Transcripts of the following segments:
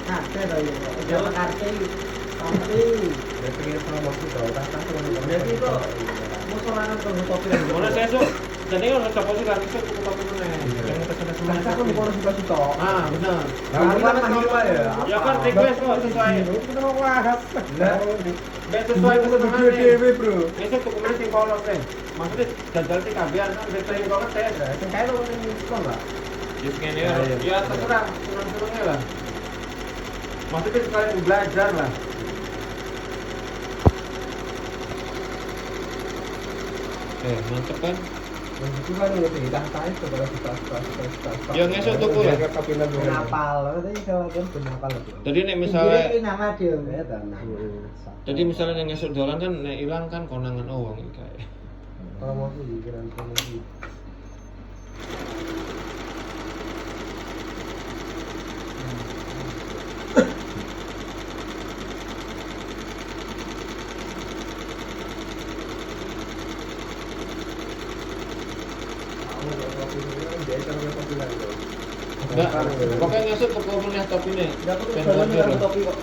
Ada tau ya. Jawa kartu. Tapi Dia pengen promosi tau, tak jadi itu musuh lanang tuh topi. Mana saya tuh, jadi kan coba sih kan bisa tuh tapi mana yang kesana Masa semua. aku di kono suka suka. Ah benar. Nah, kita panggil Pak ya. Ya kan request kok sesuai. Kita mau wahab. Nah, Ben sesuai kesenangan. dewe, Bro. Itu dokumen sing polos deh. Maksudnya jajal sih kabian kan betul yang banget saya. Sing kae lo ning sekolah. Ya segini ya terserah senang-senangnya lah. Maksudnya sekalian belajar lah. Mantep kan? Itu kan udah hilang tahu setelah kita. Yang ngesok tuku lah. Ngapal, tadi jawaban bener apal lho. Jadi nek misalnya Iki nama dia. Ya jadi misalnya yang ngesok dolan kan nek ilang kan konangan uang iki kae. Promosi, kira promosi. Enggak, pokoknya ngesok tuku meneh topine. Dapat Ben jalan wajar dengan lah. topi kok.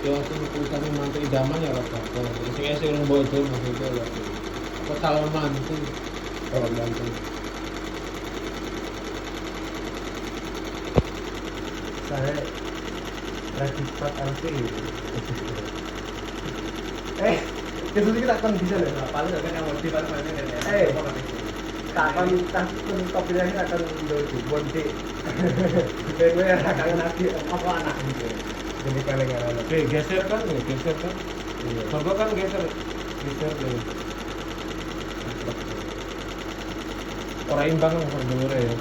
Ya aku tulisannya mantu idaman ya lah bakal. Jadi sing esuk urung bojo maksudnya lah. Apa calon mantu. Kalau bantu. Saya registrat LC. Itu kita akan bisa lho. Paling kan yang motif paling banyak kan ya. Takon tas topi lagi akan di bonti. Dewe akan nanti apa anak gitu. Jadi kalengan anak. Oke, geser kan ya, geser kan. Iya. Coba kan geser. Geser deh. Orang imbang kan dhuwur ya.